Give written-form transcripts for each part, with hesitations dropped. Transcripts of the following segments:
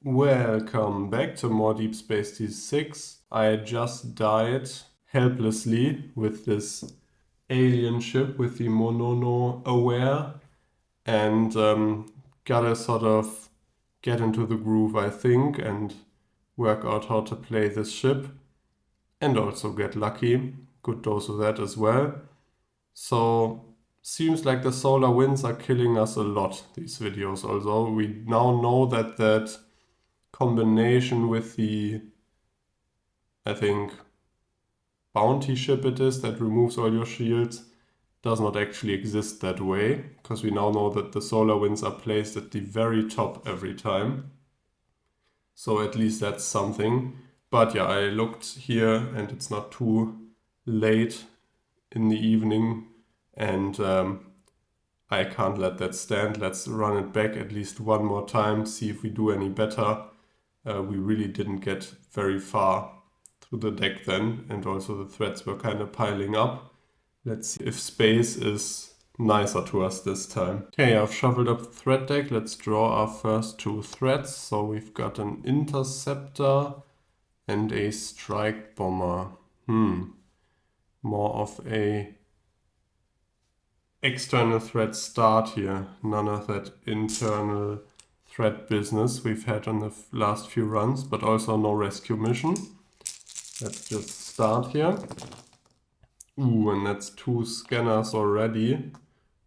Welcome back to more Deep Space D-6. I just died helplessly with this alien ship with the Monono aware and gotta sort of get into the groove, I think, and work out how to play this ship and also get lucky. Good dose of that as well. So seems like the solar winds are killing us a lot, these videos, although we now know that combination with the, I think, bounty ship it is that removes all your shields does not actually exist that way, because we now know that the solar winds are placed at the very top every time. So at least that's something. But yeah, I looked here and it's not too late in the evening and I can't let that stand. Let's run it back at least one more time, see if we do any better. We really didn't get very far through the deck then, and also the threats were kind of piling up. Let's see if space is nicer to us this time. Okay, I've shuffled up the threat deck. Let's draw our first two threats. So we've got an interceptor and a strike bomber. More of a external threat start here. None of that internal threat business we've had on the last few runs, but also no rescue mission. Let's just start here. Ooh, and that's two scanners already.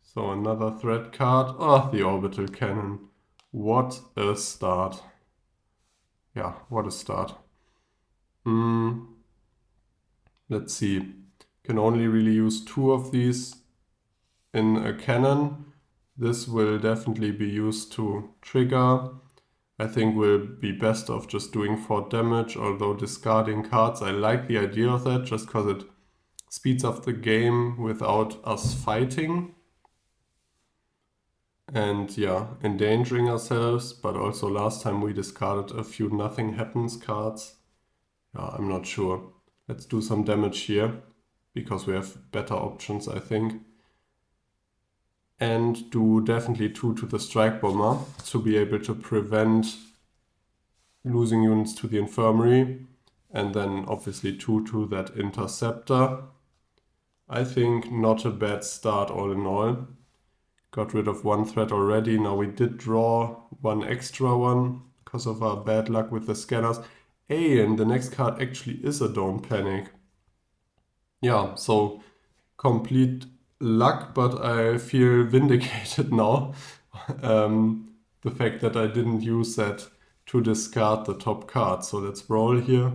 So another threat card. Oh, the orbital cannon. What a start. Yeah, what a start. Let's see. Can only really use two of these in a cannon. This will definitely be used to trigger. I think will be best off just doing 4 damage, although discarding cards. I like the idea of that just because it speeds up the game without us fighting. And yeah, endangering ourselves, but also last time we discarded a few nothing happens cards. Yeah, I'm not sure. Let's do some damage here, because we have better options, I think. And do definitely 2 to the strike bomber to be able to prevent losing units to the infirmary. And then obviously 2 to that interceptor. I think not a bad start all in all. Got rid of 1 threat already. Now we did draw 1 extra one because of our bad luck with the scanners. Hey, and the next card actually is a Don't Panic. Yeah, so complete luck, but I feel vindicated now. The fact that I didn't use that to discard the top card. So let's roll here.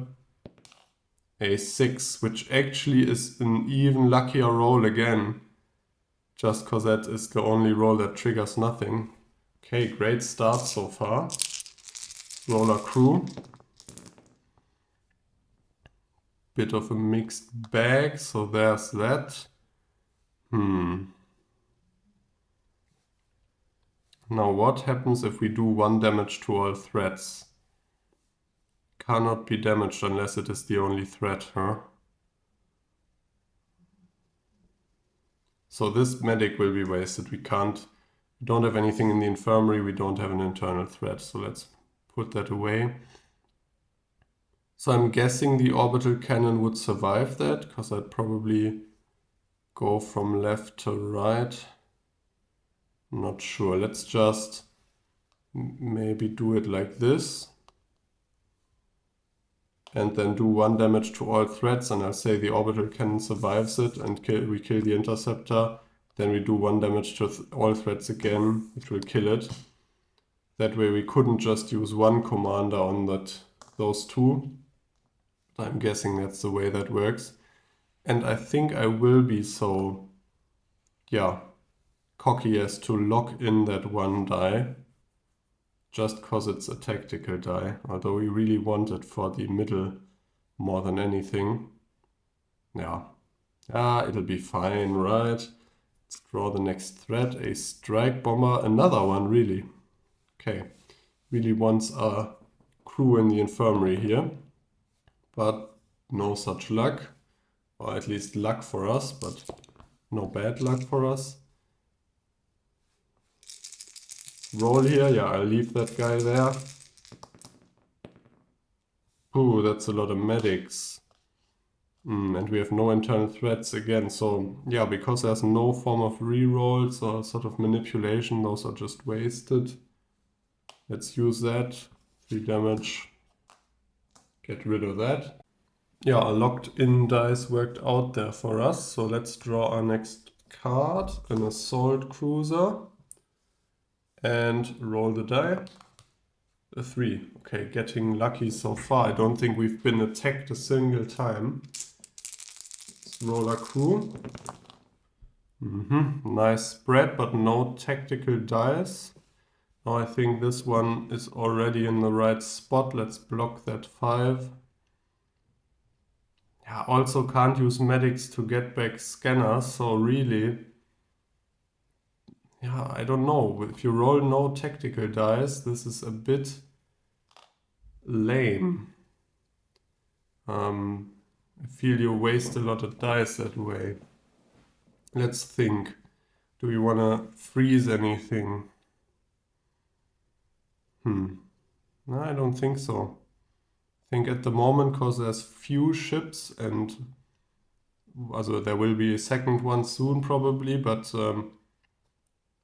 A 6, which actually is an even luckier roll again. Just because that is the only roll that triggers nothing. Okay, great start so far. Roller crew. Bit of a mixed bag, so there's that. Now what happens if we do 1 damage to all threats? Cannot be damaged unless it is the only threat, huh? So this medic will be wasted. We don't have anything in the infirmary, we don't have an internal threat. So let's put that away. So I'm guessing the orbital cannon would survive that, because I'd probably go from left to right. Not sure. Let's just maybe do it like this. And then do 1 damage to all threats, and I'll say the orbital cannon survives it and we kill the interceptor. Then we do 1 damage to all threats again, which will kill it. That way we couldn't just use 1 commander on those 2. But I'm guessing that's the way that works. And I think I will be so, yeah, cocky as to lock in that 1 die. Just because it's a tactical die, although we really want it for the middle more than anything. Yeah, it'll be fine, right? Let's draw the next threat, a strike bomber, another one really. Okay, really wants a crew in the infirmary here, but no such luck, or at least luck for us, but no bad luck for us. Roll here, yeah, I'll leave that guy there. Ooh, that's a lot of medics. And we have no internal threats again. So yeah, because there's no form of rerolls or sort of manipulation, those are just wasted. Let's use that. 3 damage. Get rid of that. Yeah, a locked in dice worked out there for us. So let's draw our next card, an assault cruiser. And roll the die. A 3. Okay, getting lucky so far. I don't think we've been attacked a single time. Let's roll our crew. Nice spread, but no tactical dice. Now I think this one is already in the right spot. Let's block that 5. Yeah, also can't use medics to get back scanners, so really, yeah, I don't know. If you roll no tactical dice, this is a bit lame. I feel you waste a lot of dice that way. Let's think. Do we want to freeze anything? No, I don't think so. I think at the moment, because there's few ships and also there will be a second one soon probably, but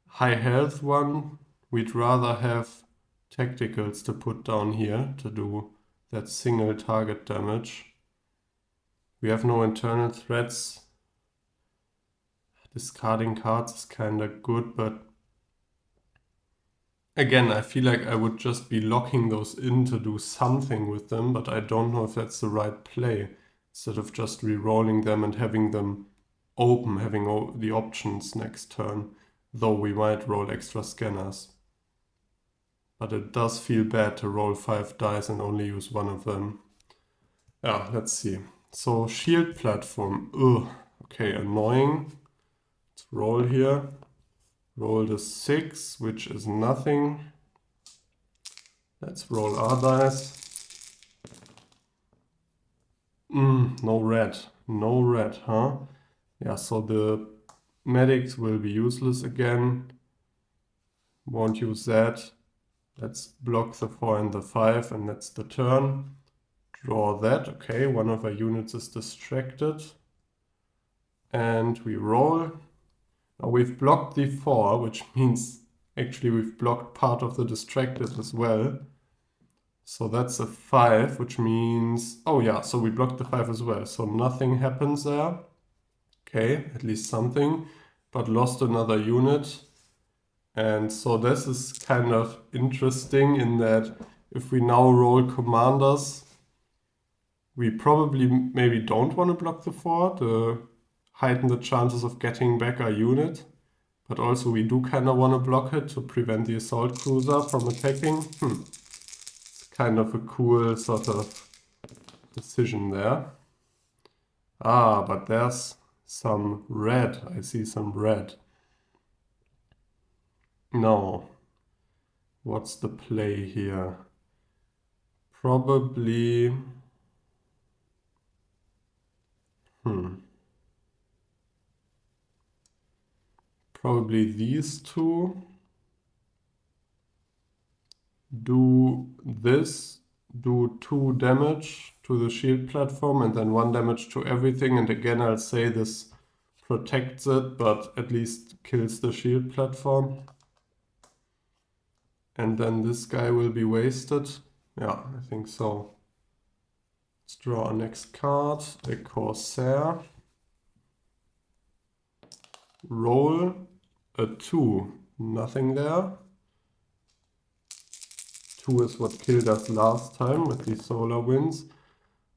high health one, we'd rather have tacticals to put down here to do that single target damage. We have no internal threats. Discarding cards is kind of good, but again, I feel like I would just be locking those in to do something with them, but I don't know if that's the right play. Instead of just re-rolling them and having them open, having the options next turn, though we might roll extra scanners. But it does feel bad to roll 5 dice and only use one of them. Yeah, let's see. So shield platform, ugh, okay, annoying. Let's roll here. Roll the 6, which is nothing. Let's roll our dice. No red. No red, huh? Yeah, so the medics will be useless again. Won't use that. Let's block the 4 and the 5, and that's the turn. Draw that. Okay, one of our units is distracted. And we roll. Now we've blocked the 4, which means actually we've blocked part of the distracted as well. So that's a 5, which means... Oh yeah, so we blocked the 5 as well. So nothing happens there. Okay, at least something. But lost another unit. And so this is kind of interesting in that if we now roll commanders, we probably maybe don't want to block the 4 to heighten the chances of getting back our unit. But also we do kind of want to block it to prevent the assault cruiser from attacking. It's kind of a cool sort of decision there. Ah, but there's some red. I see some red. No. What's the play here? Probably... Probably these two. Do this, do 2 damage to the shield platform and then 1 damage to everything. And again, I'll say this protects it, but at least kills the shield platform. And then this guy will be wasted. Yeah, I think so. Let's draw our next card, a Corsair. Roll a 2. Nothing there. 2 is what killed us last time with the solar winds.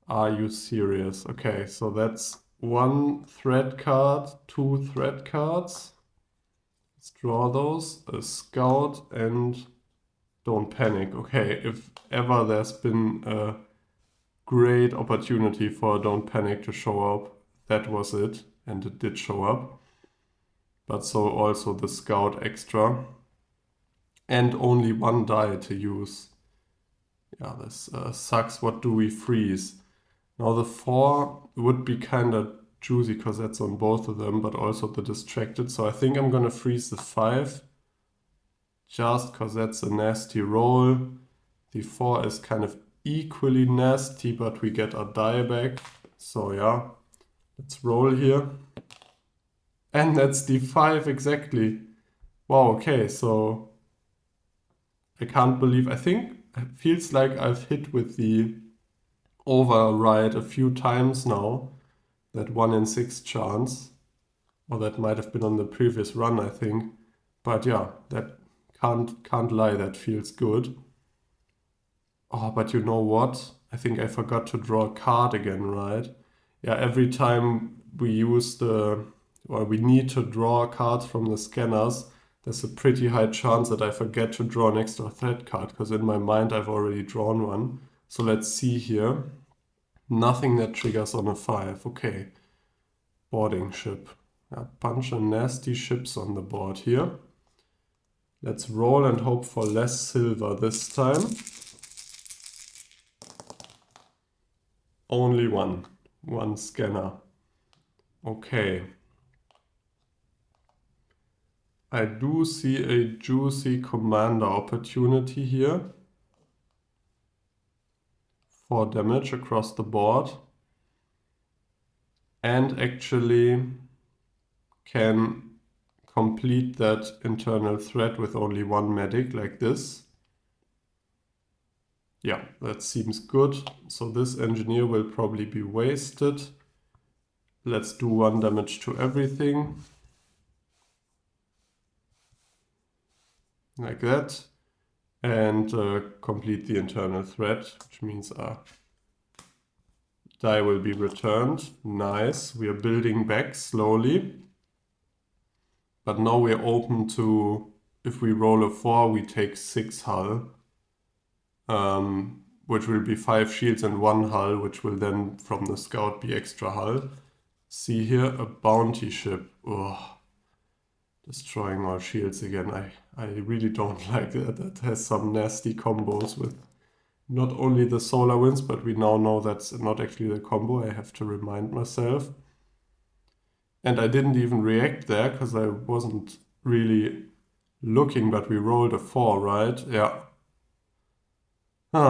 Are you serious? Okay, so that's 1 threat card, 2 threat cards. Let's draw those. A scout and don't panic. Okay, if ever there's been a great opportunity for don't panic to show up, that was it. And it did show up. But so also the scout extra. And only 1 die to use. Yeah, this sucks. What do we freeze? Now the 4 would be kind of juicy because that's on both of them, but also the distracted. So I think I'm going to freeze the 5 just because that's a nasty roll. The 4 is kind of equally nasty, but we get our die back. So yeah, let's roll here. And that's D5 exactly. Wow, okay, so I can't believe, I think it feels like I've hit with the override a few times now. That 1 in 6 chance. Or that might have been on the previous run, I think. But yeah, that can't lie, that feels good. Oh, but you know what? I think I forgot to draw a card again, right? Yeah, every time we use or we need to draw cards from the scanners, there's a pretty high chance that I forget to draw an extra threat card, because in my mind I've already drawn one. So let's see here. Nothing that triggers on a 5. Okay. Boarding ship. A bunch of nasty ships on the board here. Let's roll and hope for less silver this time. Only one scanner. Okay. I do see a juicy commander opportunity here for damage across the board. And actually can complete that internal threat with only one medic like this. Yeah, that seems good. So this engineer will probably be wasted. Let's do 1 damage to everything. Like that. And complete the internal threat, which means die will be returned. Nice. We are building back slowly. But now we're open to, if we roll a 4, we take 6 hull. Which will be 5 shields and 1 hull, which will then from the scout be extra hull. See here, a bounty ship. Ugh. Destroying all shields again. I really don't like that. That has some nasty combos with not only the solar winds, but we now know that's not actually the combo. I have to remind myself. And I didn't even react there because I wasn't really looking, but we rolled a 4, right? Yeah.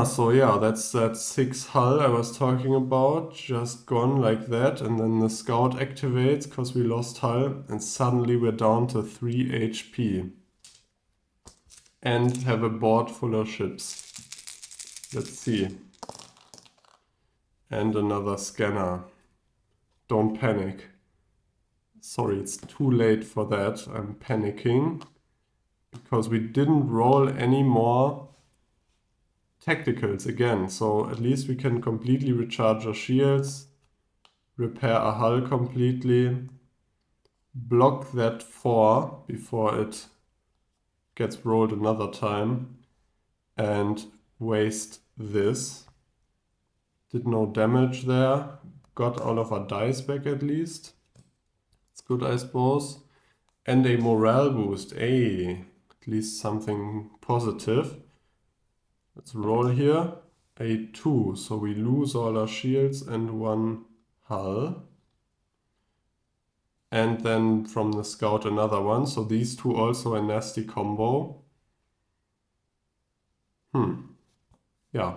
So yeah, that's that 6 hull I was talking about, just gone like that, and then the scout activates because we lost hull, and suddenly we're down to 3 HP. And have a board full of ships. Let's see. And another scanner. Don't panic. Sorry, it's too late for that. I'm panicking because we didn't roll any more tacticals again. So at least we can completely recharge our shields, repair our hull completely, block that 4 before it gets rolled another time, and waste this. Did no damage there. Got all of our dice back at least. It's good, I suppose. And a morale boost. At least something positive. Let's roll here. A 2. So we lose all our shields and 1 hull. And then from the scout another one. So these 2 also a nasty combo. Yeah,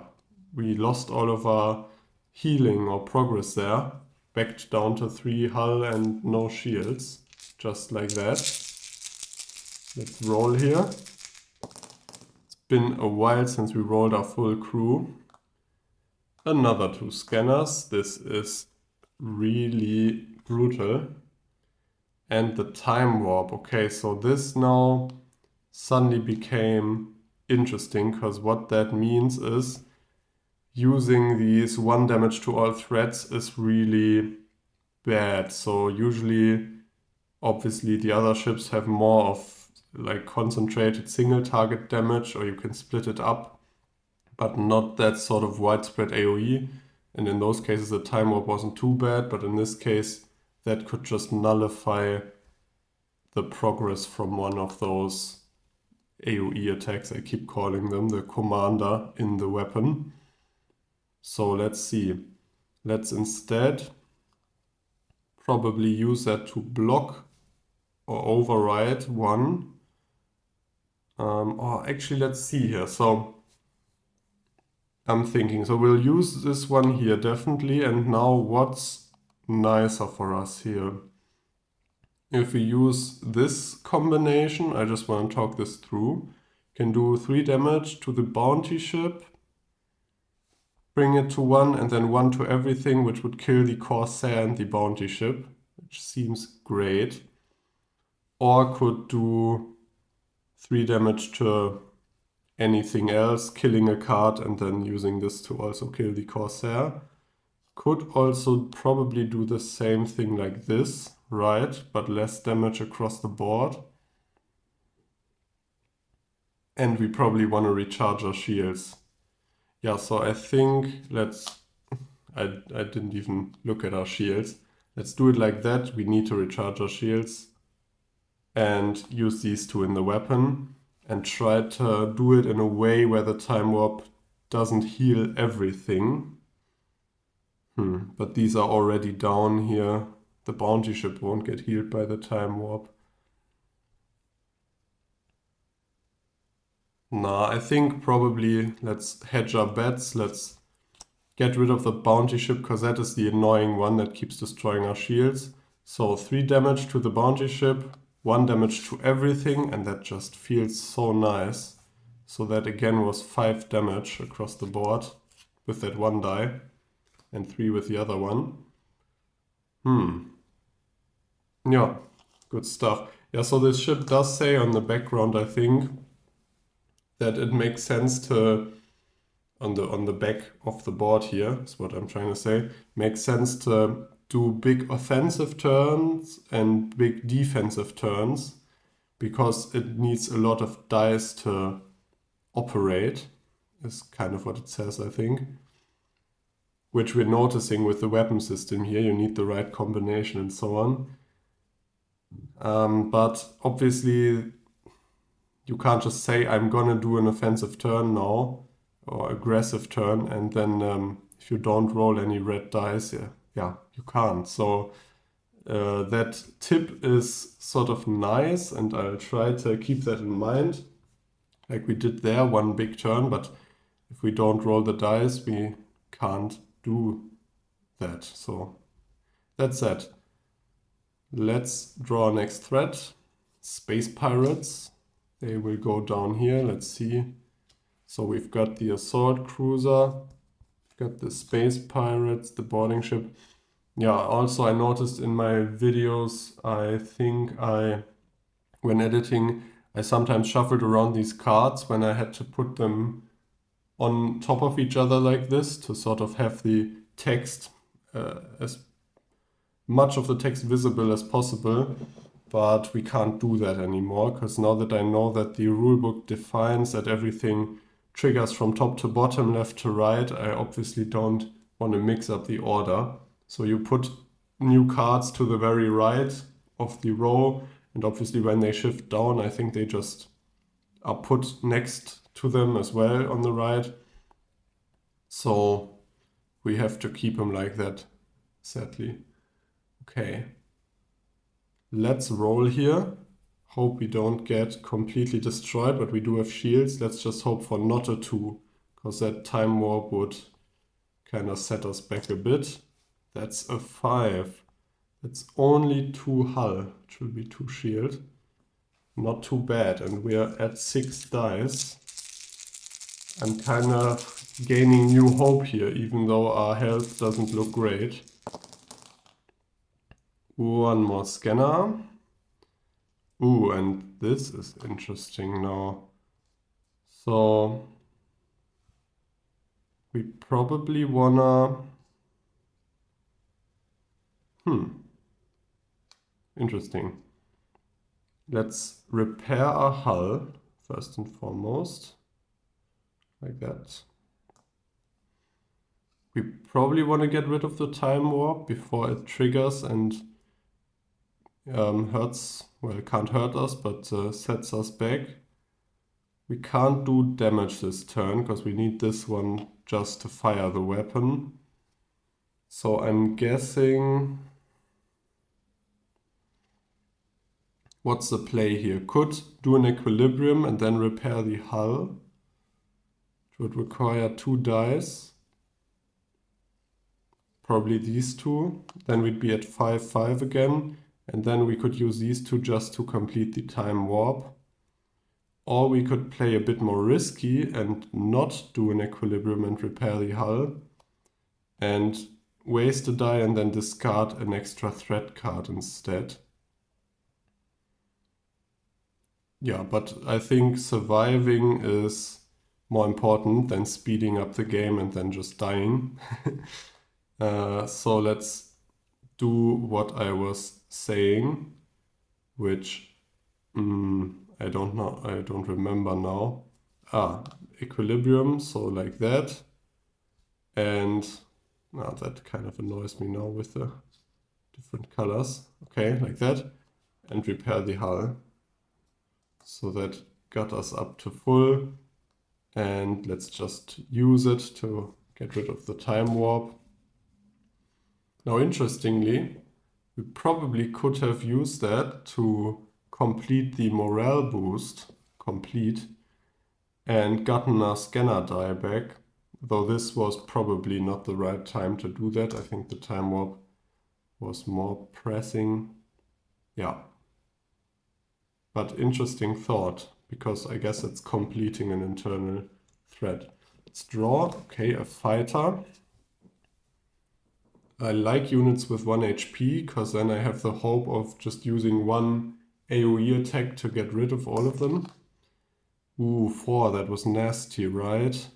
we lost all of our healing or progress there. Backed down to 3 hull and no shields. Just like that. Let's roll here. It's been a while since we rolled our full crew. Another 2 scanners. This is really brutal. And the time warp. Okay, so this now suddenly became interesting, because what that means is using these 1 damage to all threats is really bad. So usually, obviously, the other ships have more of like concentrated single target damage, or you can split it up, but not that sort of widespread AoE. And in those cases, the time warp wasn't too bad, but in this case, that could just nullify the progress from one of those AoE attacks. I keep calling them the commander in the weapon. So let's see. Let's instead probably use that to block or override 1. Or actually, let's see here. So I'm thinking. So we'll use this one here definitely. And now what's nicer for us here? If we use this combination, I just want to talk this through. Can do 3 damage to the bounty ship, bring it to 1, and then 1 to everything, which would kill the Corsair and the bounty ship, which seems great. Or could do 3 damage to anything else, killing a card and then using this to also kill the Corsair. Could also probably do the same thing like this, right? But less damage across the board. And we probably want to recharge our shields. Yeah, so I think I didn't even look at our shields. Let's do it like that. We need to recharge our shields and use these two in the weapon and try to do it in a way where the time warp doesn't heal everything. But these are already down here. The bounty ship won't get healed by the time warp. Nah, I think probably let's hedge our bets. Let's get rid of the bounty ship because that is the annoying one that keeps destroying our shields. So 3 damage to the bounty ship, 1 damage to everything, and that just feels so nice. So that again was 5 damage across the board with that one die and 3 with the other one. Yeah, good stuff. Yeah, so this ship does say on the background, I think, that it makes sense to, on the back of the board here, is what I'm trying to say, makes sense to do big offensive turns and big defensive turns because it needs a lot of dice to operate, is kind of what it says, I think. Which we're noticing with the weapon system here, you need the right combination and so on. But obviously you can't just say I'm gonna do an offensive turn now or aggressive turn and then if you don't roll any red dice, yeah, you can't. So that tip is sort of nice and I'll try to keep that in mind. Like we did there, one big turn, but if we don't roll the dice, we can't do that. So that's that. Let's draw our next threat. Space Pirates. They will go down here. Let's see. So we've got the assault cruiser, we've got the space pirates, the boarding ship. Yeah, also I noticed in my videos, I think when editing, I sometimes shuffled around these cards when I had to put them on top of each other like this to sort of have the text, as much of the text visible as possible. But we can't do that anymore because now that I know that the rulebook defines that everything triggers from top to bottom, left to right, I obviously don't want to mix up the order. So you put new cards to the very right of the row, and obviously when they shift down, I think they just are put next to them as well on the right. So we have to keep them like that, sadly. Okay. Let's roll here. Hope we don't get completely destroyed, but we do have shields. Let's just hope for not a 2, because that time warp would kind of set us back a bit. That's a 5. That's only 2 hull. It should be 2 shield. Not too bad. And we are at 6 dice. I'm kind of gaining new hope here, even though our health doesn't look great. One more scanner. Ooh, and this is interesting now. So we probably wanna... Interesting. Let's repair our hull first and foremost. Like that. We probably want to get rid of the time warp before it triggers and hurts. Well, it can't hurt us, but sets us back. We can't do damage this turn because we need this one just to fire the weapon. So I'm guessing... What's the play here? Could do an equilibrium and then repair the hull, It would require 2 dice. Probably these two. Then we'd be at 5-5 again. And then we could use these two just to complete the time warp. Or we could play a bit more risky and not do an equilibrium and repair the hull. And waste a die and then discard an extra threat card instead. Yeah, but I think surviving is more important than speeding up the game and then just dying. So let's do what I was saying, which I don't know, I don't remember now. Equilibrium, so like that. And that kind of annoys me now with the different colors. Okay, like that. And repair the hull. So that got us up to full. And let's just use it to get rid of the time warp. Now, interestingly, we probably could have used that to complete the morale boost, and gotten a scanner die back, though this was probably not the right time to do that. I think the time warp was more pressing. Yeah. But interesting thought, because I guess it's completing an internal thread. Let's draw. Okay, a fighter. I like units with 1 HP, because then I have the hope of just using one AoE attack to get rid of all of them. Ooh, 4, that was nasty, right?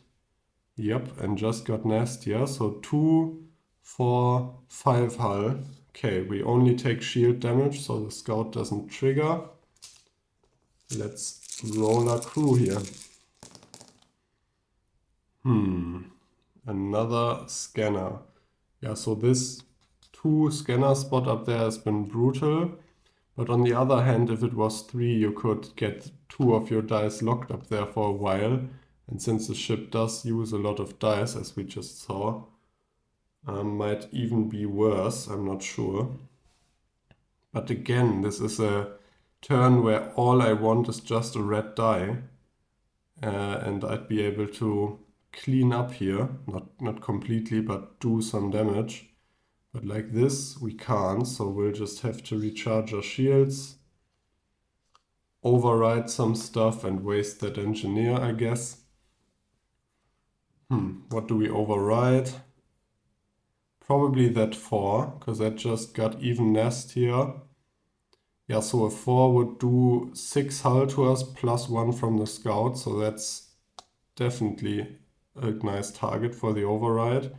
Yep, and just got nastier. So 2, 4, 5 hull. Okay, we only take shield damage, so the scout doesn't trigger. Let's roll our crew here. Another scanner. Yeah, so this 2 scanner spot up there has been brutal. But on the other hand, if it was 3, you could get 2 of your dice locked up there for a while. And since the ship does use a lot of dice, as we just saw, might even be worse, I'm not sure. But again, this is a turn where all I want is just a red die. And I'd be able to clean up here, not completely, but do some damage. But like this, we can't, so we'll just have to recharge our shields, override some stuff and waste that engineer, I guess. What do we override? Probably that 4, because that just got even nastier. Yeah, so a 4 would do 6 hull to us, plus 1 from the scout, so that's definitely a nice target for the override.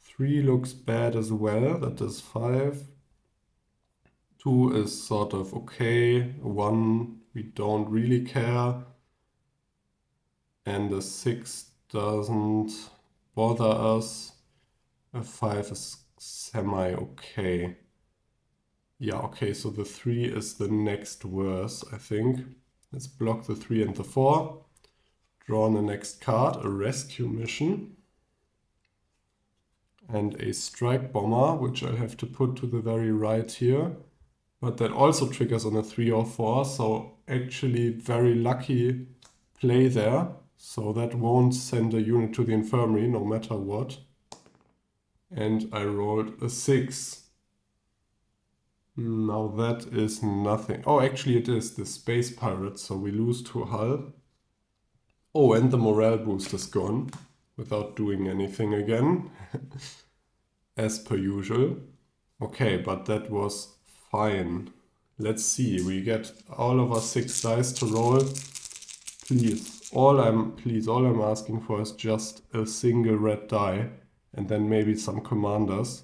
3 looks bad as well, that is 5. 2 is sort of okay, 1 we don't really care, and a 6 doesn't bother us. A 5 is semi-okay. Yeah, okay, so the 3 is the next worst, I think. Let's block the 3 and the 4. Draw the next card, a rescue mission. And a strike bomber, which I have to put to the very right here. But that also triggers on a 3 or 4, so actually very lucky play there. So that won't send a unit to the infirmary, no matter what. And I rolled a 6. Now that is nothing. Oh, actually it is the space pirate, so we lose 2 hull. Oh, and the morale boost is gone, without doing anything again. As per usual. Okay, but that was fine. Let's see, we get all of our 6 dice to roll. Please, all I'm asking for is just a single red die, and then maybe some commanders.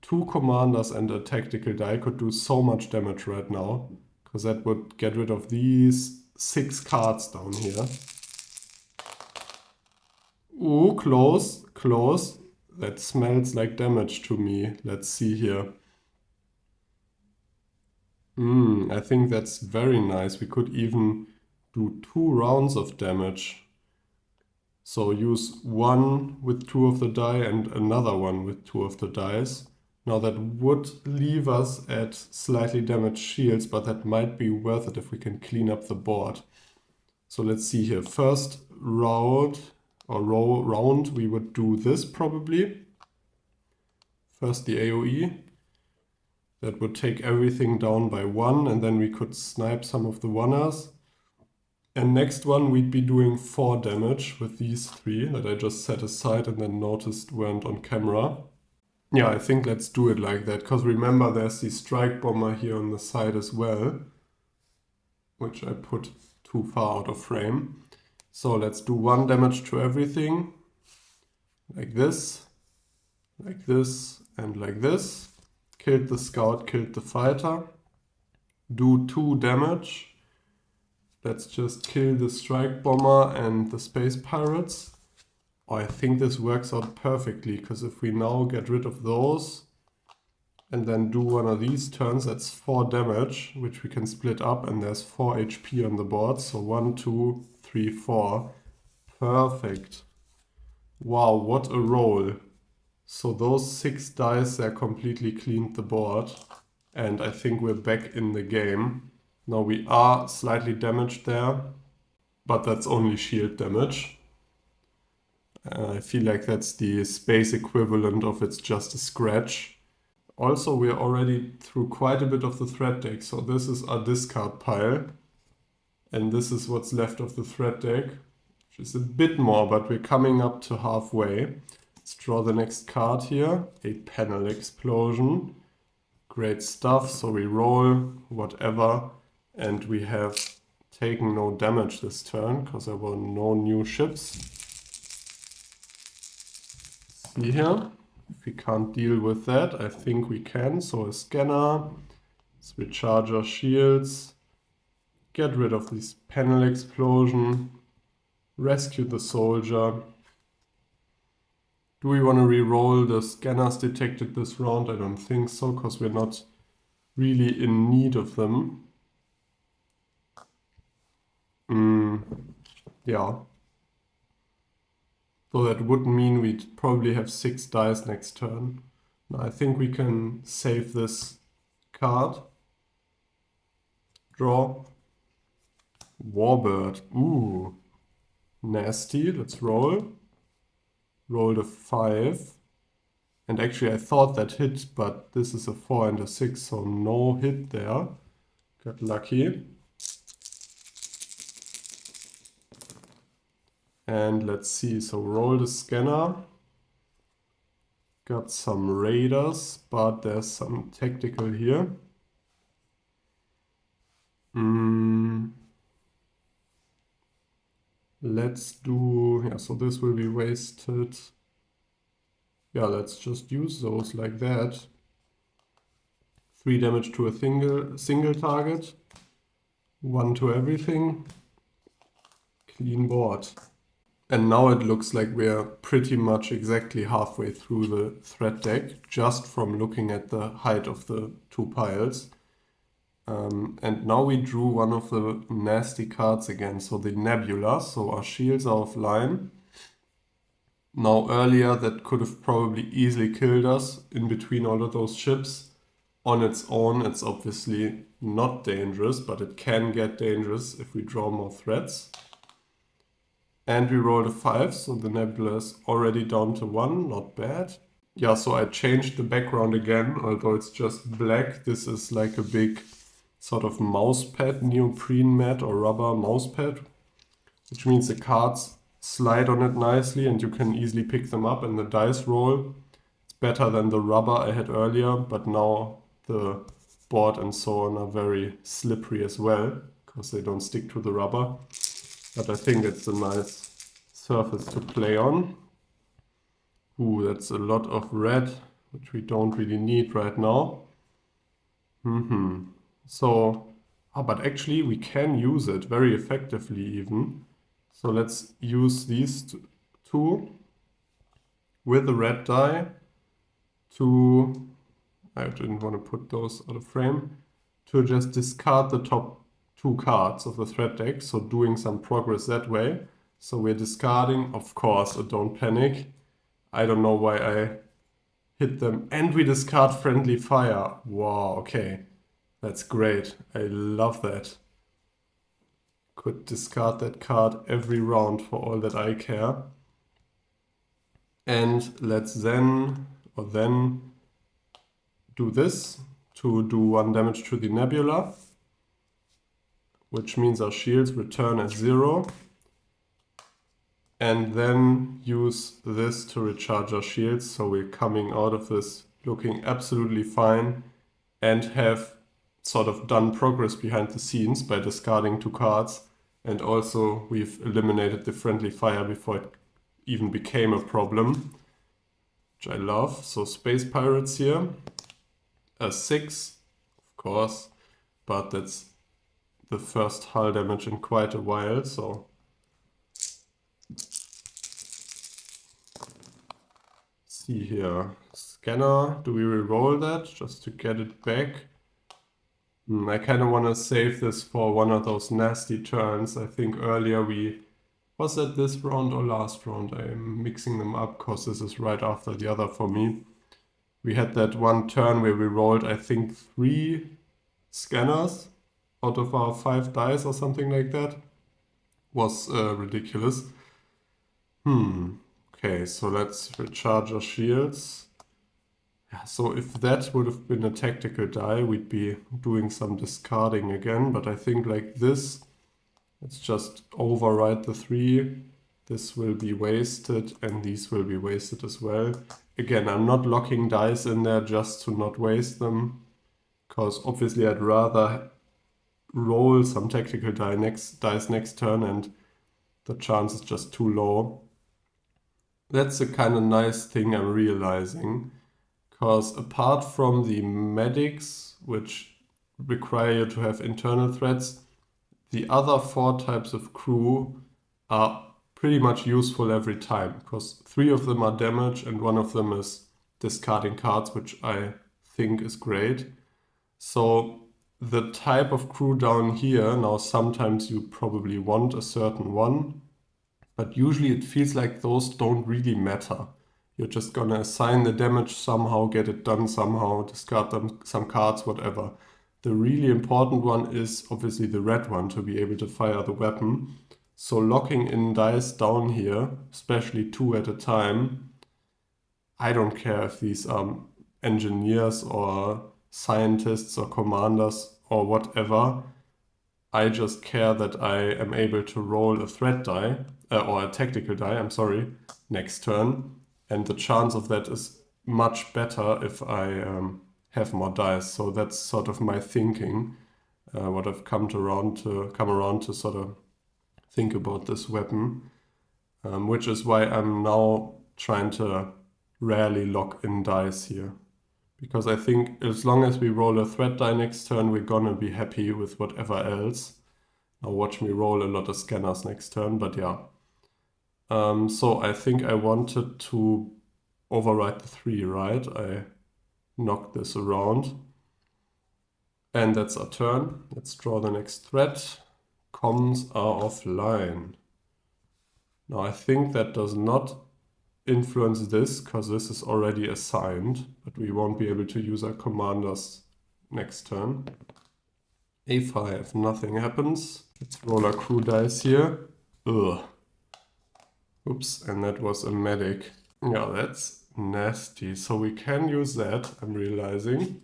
2 commanders and a tactical die could do so much damage right now, because that would get rid of these 6 cards down here. Ooh, close, close. That smells like damage to me. Let's see here. I think that's very nice. We could even do 2 rounds of damage. So use 1 with 2 of the die and another one with 2 of the dice. Now that would leave us at slightly damaged shields, but that might be worth it if we can clean up the board. So let's see here. First round we would do this probably. First the AoE. That would take everything down by 1, and then we could snipe some of the oneers. And next one we'd be doing 4 damage with these 3 that I just set aside and then noticed weren't on camera. Yeah, I think let's do it like that, because remember there's the strike bomber here on the side as well, which I put too far out of frame. So let's do 1 damage to everything, like this, and like this. Killed the scout, killed the fighter. Do 2 damage. Let's just kill the strike bomber and the space pirates. Oh, I think this works out perfectly, because if we now get rid of those and then do one of these turns, that's 4 damage, which we can split up, and there's 4 HP on the board. So 1, 2, 3, 4. Perfect. Wow, what a roll. So those 6 dice, they're completely cleaned the board. And I think we're back in the game. Now we are slightly damaged there, but that's only shield damage. I feel like that's the space equivalent of it's just a scratch. Also, we're already through quite a bit of the threat deck. So this is our discard pile. And this is what's left of the threat deck, which is a bit more, but we're coming up to halfway. Let's draw the next card here. A panel explosion. Great stuff. So we roll whatever. And we have taken no damage this turn, because there were no new ships. See here. If we can't deal with that, I think we can. So a scanner. Let's recharge our shields. Get rid of this panel explosion. Rescue the soldier. Do we want to re-roll the scanners detected this round? I don't think so, because we're not really in need of them. Yeah. So that would mean we'd probably have 6 dice next turn. Now I think we can save this card. Draw. Warbird. Ooh. Nasty. Let's roll. Rolled a 5. And actually I thought that hit, but this is a 4 and a 6, so no hit there. Got lucky. And let's see, so roll the scanner. Got some raiders, but there's some tactical here. Let's do, yeah, so this will be wasted. Yeah, let's just use those like that. 3 damage to a single target. 1 to everything. Clean board. And now it looks like we're pretty much exactly halfway through the threat deck, just from looking at the height of the 2 piles. And now we drew one of the nasty cards again, so the Nebula, so our shields are offline. Now earlier that could have probably easily killed us in between all of those ships. On its own, it's obviously not dangerous, but it can get dangerous if we draw more threats. And we rolled a 5, so the Nebula is already down to 1, not bad. Yeah, so I changed the background again, although it's just black. This is like a big sort of mouse pad, neoprene mat or rubber mouse pad, which means the cards slide on it nicely and you can easily pick them up and the dice roll. It's better than the rubber I had earlier, but now the board and so on are very slippery as well, because they don't stick to the rubber. But I think it's a nice surface to play on. Ooh, that's a lot of red, which we don't really need right now. So, but actually we can use it very effectively even. So let's use these two with the red die to, I didn't want to put those out of frame, to just discard the top 2 cards of the threat deck, so doing some progress that way. So we're discarding, of course, a Don't Panic. I don't know why I hit them. And we discard Friendly Fire. Wow, okay. That's great. I love that. could discard that card every round for all that I care. And let's then do this to do 1 damage to the Nebula, which means our shields return at 0. And then use this to recharge our shields, so we're coming out of this looking absolutely fine and have sort of done progress behind the scenes by discarding 2 cards. And also we've eliminated the friendly fire before it even became a problem, which I love. So Space Pirates here. A 6, of course, but that's the first hull damage in quite a while, so see here. Scanner, do we reroll that just to get it back? I kind of want to save this for one of those nasty turns. I think earlier was that this round or last round? I'm mixing them up because this is right after the other for me. We had that one turn where we rolled, I think, 3 scanners out of our 5 dice or something like that. Was ridiculous. Okay, so let's recharge our shields. Yeah, so if that would have been a tactical die, we'd be doing some discarding again. But I think like this, let's just override the 3. This will be wasted and these will be wasted as well. Again, I'm not locking dice in there just to not waste them, because obviously I'd rather roll some tactical dice next turn and the chance is just too low. That's a kind of nice thing I'm realizing, because apart from the medics, which require you to have internal threats, the other 4 types of crew are pretty much useful every time, because 3 of them are damage and 1 of them is discarding cards, which I think is great. So the type of crew down here, now sometimes you probably want a certain one, but usually it feels like those don't really matter. You're just gonna assign the damage somehow, get it done somehow, discard them, some cards, whatever. The really important one is obviously the red one, to be able to fire the weapon. So locking in dice down here, especially 2 at a time, I don't care if these are engineers or scientists or commanders or whatever. I just care that I am able to roll a threat die, or a tactical die, I'm sorry, next turn. And the chance of that is much better if I have more dice. So that's sort of my thinking, what I've come around to sort of think about this weapon, which is why I'm now trying to rarely lock in dice here. Because I think as long as we roll a threat die next turn, we're gonna be happy with whatever else. Now watch me roll a lot of scanners next turn, but yeah. So I think I wanted to override the 3, right? I knocked this around. And that's our turn. Let's draw the next threat. Comms are offline. Now I think that does not influence this, because this is already assigned, but we won't be able to use our commanders next turn. A5, nothing happens. Let's roll our crew dice here. Ugh. Oops, and that was a medic. Yeah, that's nasty. So we can use that, I'm realizing.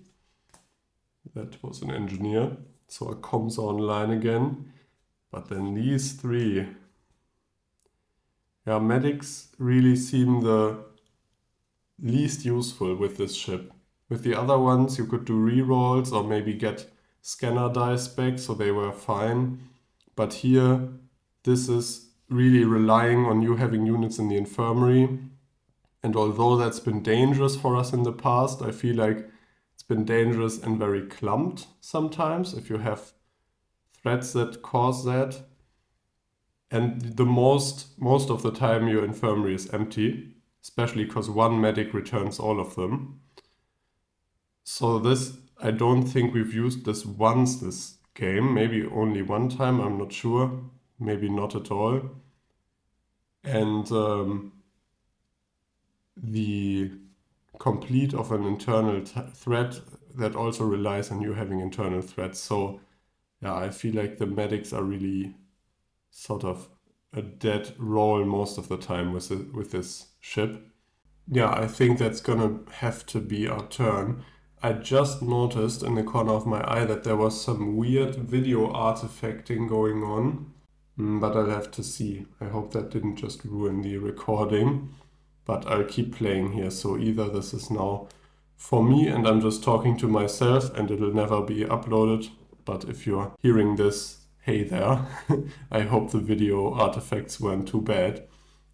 That was an engineer. So our comms are online again. But then these 3. Yeah, medics really seem the least useful with this ship. With the other ones, you could do rerolls or maybe get scanner dice back, so they were fine. But here, this is really relying on you having units in the infirmary. And although that's been dangerous for us in the past, I feel like it's been dangerous and very clumped sometimes if you have threats that cause that. And the most of the time your infirmary is empty, especially because 1 medic returns all of them. So this, I don't think we've used this once this game, maybe only 1 time, I'm not sure, maybe not at all. And the complete of an internal threat that also relies on you having internal threats. So yeah, I feel like the medics are really sort of a dead roll most of the time with this ship. Yeah, I think that's gonna have to be our turn. I just noticed in the corner of my eye that there was some weird video artifacting going on, but I'll have to see. I hope that didn't just ruin the recording, but I'll keep playing here. So either this is now for me and I'm just talking to myself and it'll never be uploaded, but if you're hearing this, hey there, I hope the video artifacts weren't too bad.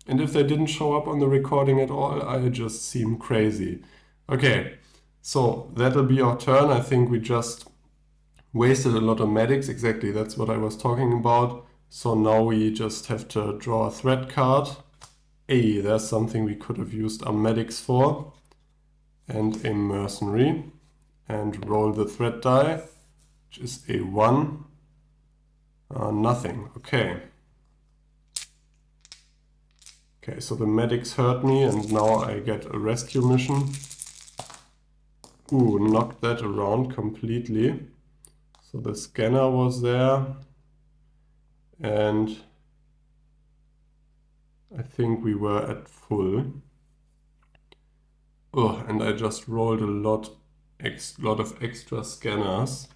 And if they didn't show up on the recording at all, I just seem crazy. Okay, so that'll be our turn. I think we just wasted a lot of medics. Exactly, that's what I was talking about. So now we just have to draw a threat card. Hey, there's something we could have used our medics for. And a mercenary. And roll the threat die, which is a 1. Nothing, okay. Okay, so the medics hurt me and now I get a rescue mission. Ooh, knocked that around completely. So the scanner was there. And I think we were at full. Oh, and I just rolled a lot of extra scanners.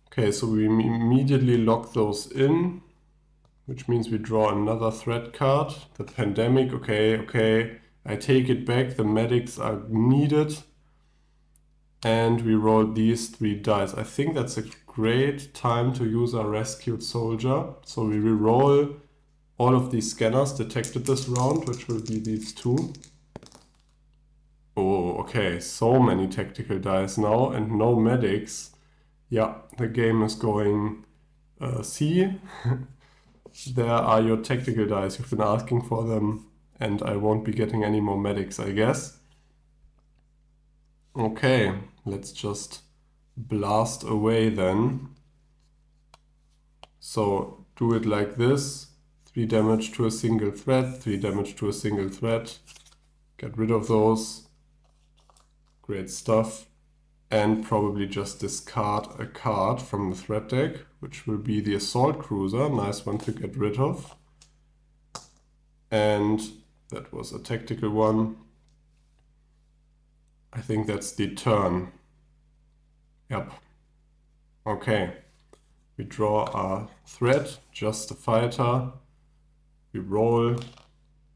Okay, so we immediately lock those in, which means we draw another threat card. The pandemic, okay. I take it back, the medics are needed. And we roll these 3 dice. I think that's a great time to use our rescued soldier. So we reroll all of these scanners detected this round, which will be these 2. Oh, okay, so many tactical dice now and no medics. Yeah, the game is going, see, there are your tactical dice. You've been asking for them and I won't be getting any more medics, I guess. Okay, let's just blast away then. So do it like this. 3 damage to a single threat, 3 damage to a single threat. Get rid of those. Great stuff. And probably just discard a card from the threat deck, which will be the assault cruiser. Nice one to get rid of. And that was a tactical one. I think that's the turn. Yep. Okay. We draw a threat, just a fighter. We roll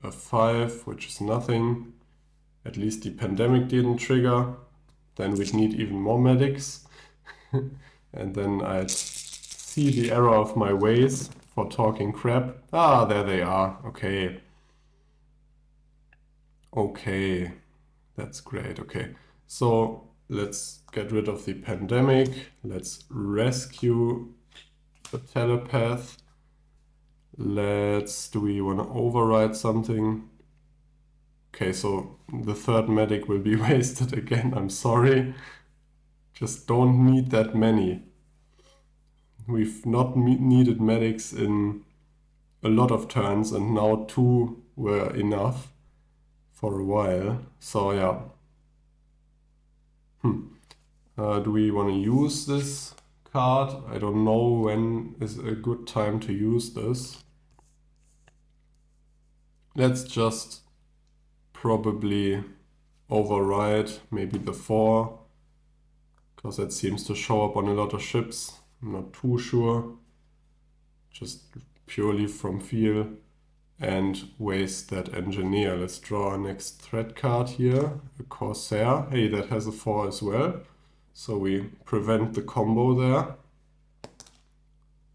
a 5, which is nothing. At least the pandemic didn't trigger. Then we'd need even more medics. And then I'd see the error of my ways for talking crap. Ah, there they are. Okay. Okay. That's great. Okay. So let's get rid of the pandemic. Let's rescue the telepath. Do we want to override something? Okay, so the 3rd medic will be wasted again. I'm sorry. Just don't need that many. We've not needed medics in a lot of turns and now 2 were enough for a while. So yeah. Do we want to use this card? I don't know when is a good time to use this. Let's just probably override maybe the 4, because that seems to show up on a lot of ships. I'm not too sure. Just purely from feel. And waste that engineer. Let's draw our next threat card here. A Corsair. Hey, that has a 4 as well. So we prevent the combo there.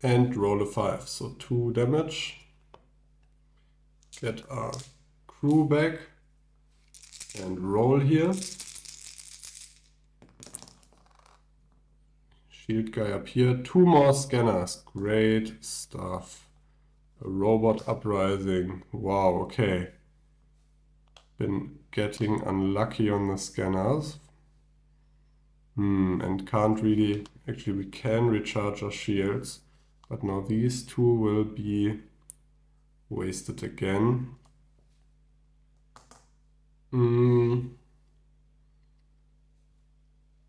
And roll a 5. So 2 damage. Get our crew back. And roll here. Shield guy up here. 2 more scanners. Great stuff. A robot uprising. Wow, okay. Been getting unlucky on the scanners. And can't really... Actually, we can recharge our shields. But now these 2 will be wasted again.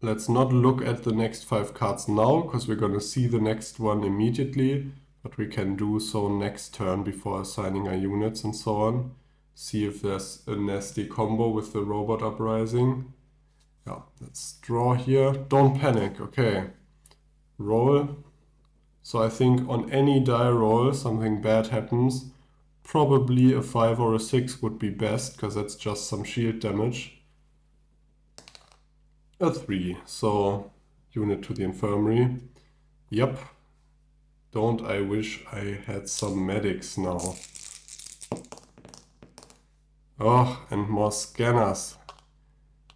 Let's not look at the next 5 cards now, because we're gonna see the next one immediately. But we can do so next turn before assigning our units and so on. See if there's a nasty combo with the robot uprising. Yeah, let's draw here. Don't panic, okay. Roll. So I think on any die roll something bad happens. Probably a 5 or a 6 would be best, because that's just some shield damage. A 3, so unit to the infirmary. Yep. Don't I wish I had some medics now. Oh, and more scanners.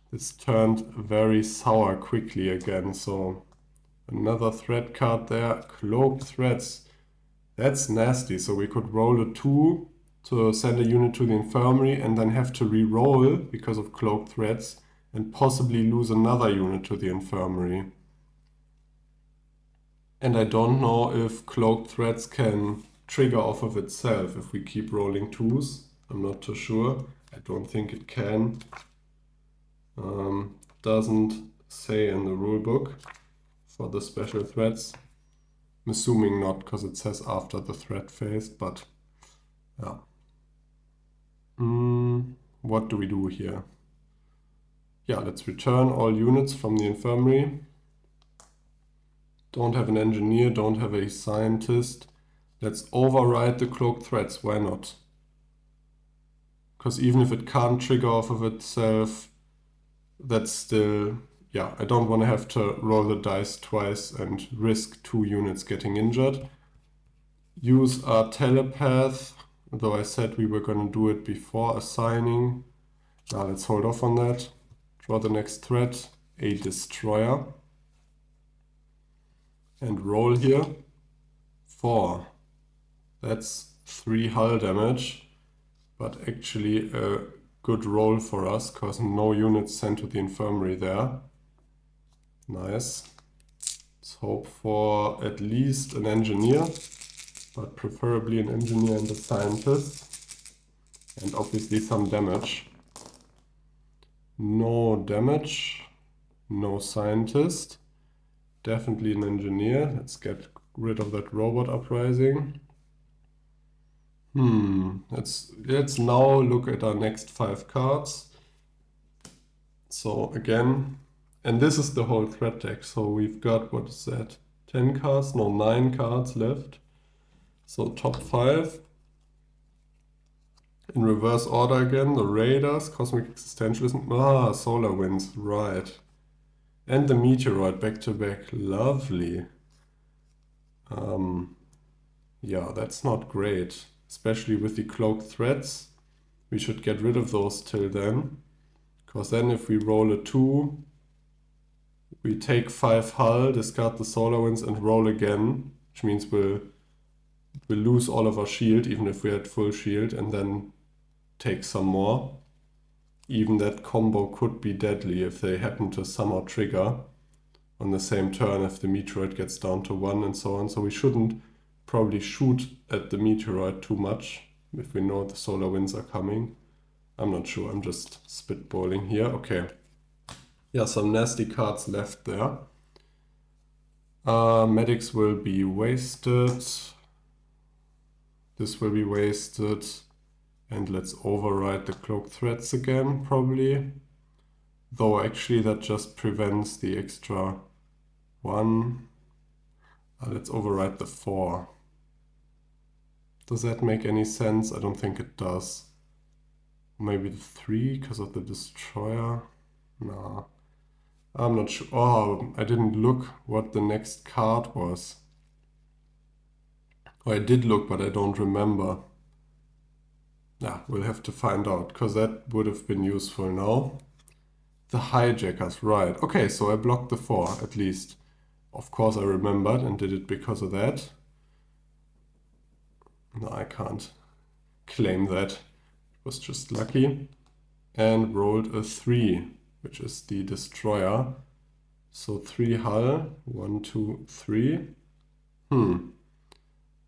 This turned very sour quickly again, so another threat card there. Cloaked threats. That's nasty, so we could roll a 2 to send a unit to the infirmary and then have to re-roll because of cloaked threats and possibly lose another unit to the infirmary. And I don't know if cloaked threats can trigger off of itself if we keep rolling 2s. I'm not too sure. I don't think it can. Doesn't say in the rulebook for the special threats. I'm assuming not, because it says after the threat phase, but yeah. What do we do here? Yeah, let's return all units from the infirmary. Don't have an engineer, don't have a scientist. Let's override the cloaked threats, why not? Because even if it can't trigger off of itself, that's still... Yeah, I don't want to have to roll the dice twice and risk 2 units getting injured. Use our telepath, though I said we were going to do it before assigning. Now let's hold off on that. Draw the next threat, a destroyer. And roll here. 4. That's 3 hull damage, but actually a good roll for us, because no units sent to the infirmary there. Nice. Let's hope for at least an engineer, but preferably an engineer and a scientist. And obviously some damage. No damage, no scientist. Definitely an engineer. Let's get rid of that robot uprising. Let's now look at our next 5 cards. So again, and this is the whole threat deck. So we've got, what is that? 10 cards? No, 9 cards left. So top 5. In reverse order again, the Raiders, Cosmic Existentialism, Solar Winds, right. And the Meteoroid back to back, lovely. Yeah, that's not great, especially with the cloaked threats. We should get rid of those till then, because then if we roll a 2, we take 5 hull, discard the Solar Winds and roll again, which means we'll lose all of our shield, even if we had full shield, and then take some more. Even that combo could be deadly if they happen to somehow trigger on the same turn if the Meteoroid gets down to 1 and so on. So we shouldn't probably shoot at the Meteoroid too much if we know the Solar Winds are coming. I'm not sure, I'm just spitballing here. Okay. Yeah, some nasty cards left there. Medics will be wasted. This will be wasted. And let's override the cloaked threats again, probably. Though actually that just prevents the extra 1. Let's override the 4. Does that make any sense? I don't think it does. Maybe the 3 because of the destroyer? Nah. I'm not sure. Oh, I didn't look what the next card was. Or I did look, but I don't remember. Yeah, we'll have to find out, because that would have been useful now. The hijackers, right. Okay, so I blocked the 4, at least. Of course I remembered and did it because of that. No, I can't claim that. It was just lucky. And rolled a 3, which is the destroyer. So 3 hull. 1, 2, 3.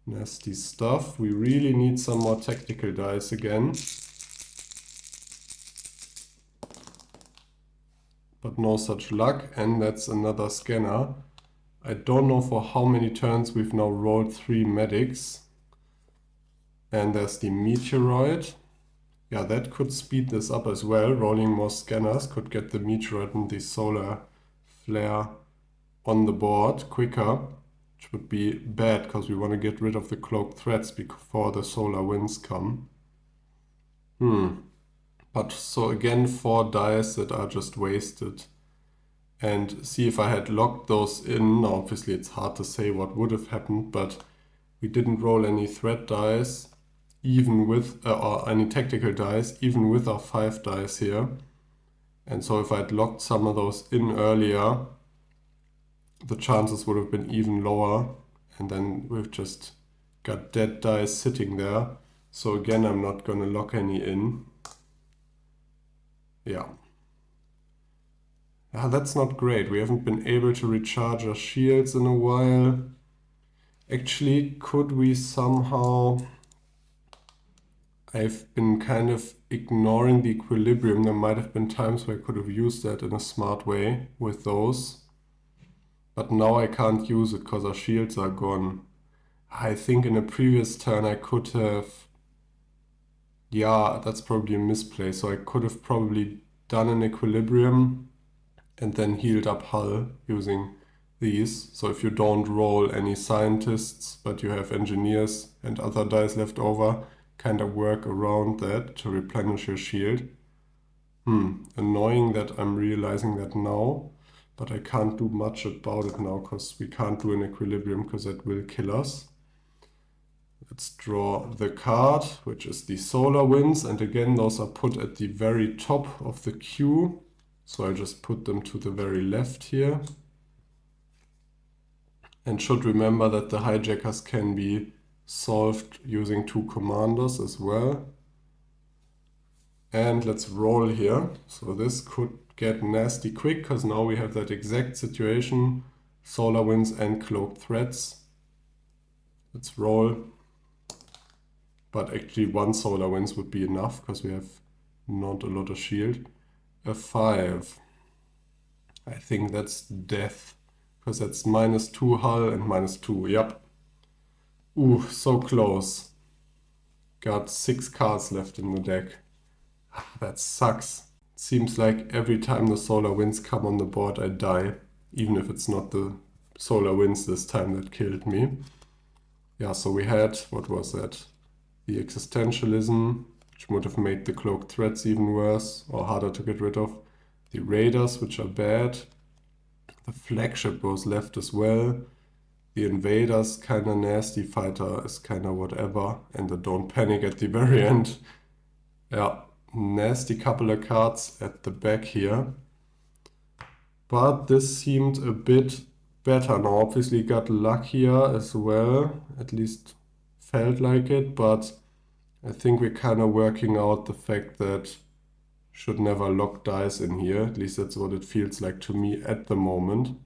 Nasty stuff. We really need some more tactical dice again. But no such luck. And that's another scanner. I don't know for how many turns we've now rolled 3 medics. And there's the meteoroid. Yeah, that could speed this up as well. Rolling more scanners could get the meteoroid and the solar flare on the board quicker, which would be bad because we want to get rid of the cloaked threats before the solar winds come. But so again, 4 dice that are just wasted. And see, if I had locked those in, now obviously it's hard to say what would have happened, but we didn't roll any threat dice, even with, or any tactical dice, even with our 5 dice here. And so if I'd locked some of those in earlier, the chances would have been even lower. And then we've just got dead dice sitting there. So again, I'm not going to lock any in. Yeah. That's not great. We haven't been able to recharge our shields in a while. Actually, could we somehow... I've been kind of ignoring the equilibrium. There might have been times where I could have used that in a smart way with those. But now I can't use it because our shields are gone. I think in a previous turn I could have... Yeah, that's probably a misplay. So I could have probably done an equilibrium and then healed up hull using these. So if you don't roll any scientists, but you have engineers and other dice left over, kind of work around that to replenish your shield. Annoying that I'm realizing that now, but I can't do much about it now because we can't do an equilibrium because that will kill us. Let's draw the card, which is the solar winds, and again those are put at the very top of the queue. So I'll just put them to the very left here. And should remember that the hijackers can be solved using 2 commanders as well. And let's roll here. So this could get nasty quick because now we have that exact situation. Solar winds and cloaked threats. Let's roll. But actually 1 solar winds would be enough because we have not a lot of shield. A 5. I think that's death. Because that's -2 hull and -2. Yep. Ooh, so close. Got 6 cards left in the deck. That sucks. Seems like every time the solar winds come on the board, I die. Even if it's not the solar winds this time that killed me. Yeah, so we had, what was that? The existentialism, which would have made the cloaked threats even worse or harder to get rid of. The raiders, which are bad. The flagship was left as well. The invaders, kinda nasty. Fighter is kinda whatever. And the don't panic at the very end. Yeah, nasty couple of cards at the back here. But this seemed a bit better now. Obviously got luckier as well. At least felt like it. But I think we're kind of working out the fact that should never lock dice in here. At least that's what it feels like to me at the moment.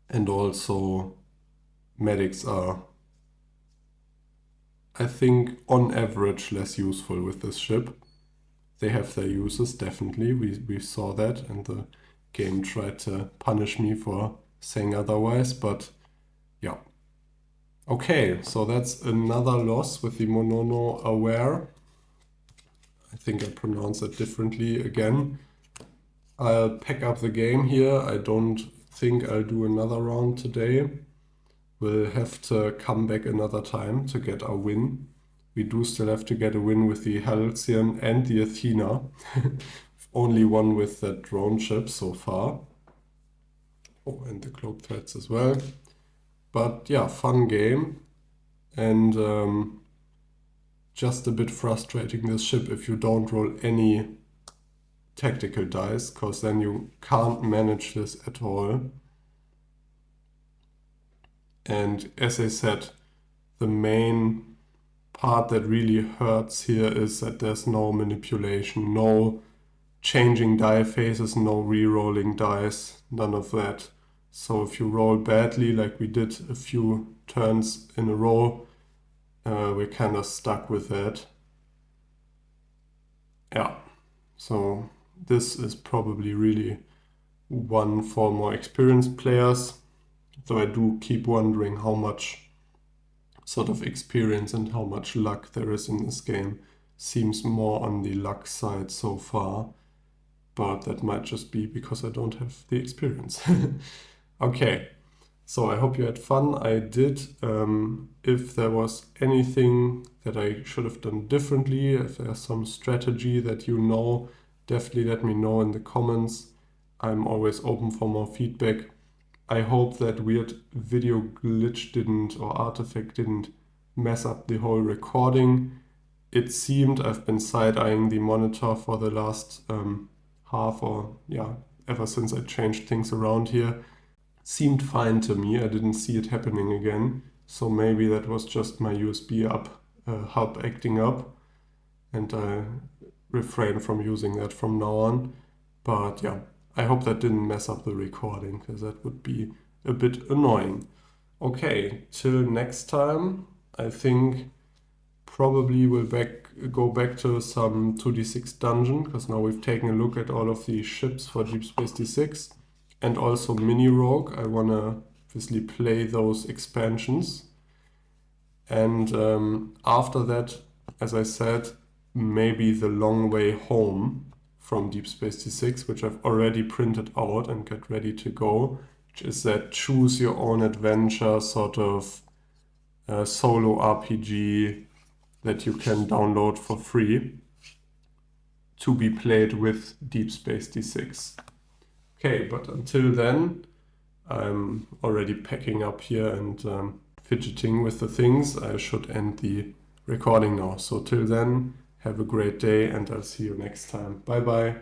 And also medics are, I think, on average less useful with this ship. They have their uses, definitely. We saw that, and the game tried to punish me for saying otherwise, but yeah. Okay, so that's another loss with the Monono Aware. I think I pronounce it differently again. I'll pack up the game here. I don't think I'll do another round today. We'll have to come back another time to get our win. We do still have to get a win with the Halcyon and the Athena. Only one with that drone ship so far. Oh, and the cloak threats as well. But yeah, fun game. And just a bit frustrating, this ship, if you don't roll any tactical dice, because then you can't manage this at all. And as I said, the main part that really hurts here is that there's no manipulation, no changing die phases, no re-rolling dice, none of that. So if you roll badly, like we did a few turns in a row, we're kind of stuck with that. Yeah, so this is probably really one for more experienced players. Though I do keep wondering how much sort of experience and how much luck there is in this game. Seems more on the luck side so far, but that might just be because I don't have the experience. Okay, so I hope you had fun. I did. If there was anything that I should have done differently, if there's some strategy that you know, definitely let me know in the comments. I'm always open for more feedback. I hope that weird video glitch didn't or artifact didn't mess up the whole recording. It seemed I've been side-eyeing the monitor for the last half or yeah, ever since I changed things around here. Seemed fine to me. I didn't see it happening again. So maybe that was just my USB up hub acting up, and I refrain from using that from now on. But yeah, I hope that didn't mess up the recording, because that would be a bit annoying. Okay, till next time, I think probably we'll go back to some 2D6 dungeon, because now we've taken a look at all of the ships for Deep Space D6, and also Mini Rogue. I want to obviously play those expansions. And after that, as I said, maybe The Long Way Home from Deep Space D6, which I've already printed out and got ready to go, which is that choose your own adventure sort of solo RPG that you can download for free to be played with Deep Space D6. Okay, but until then, I'm already packing up here and fidgeting with the things. I should end the recording now. So till then, have a great day and I'll see you next time. Bye bye.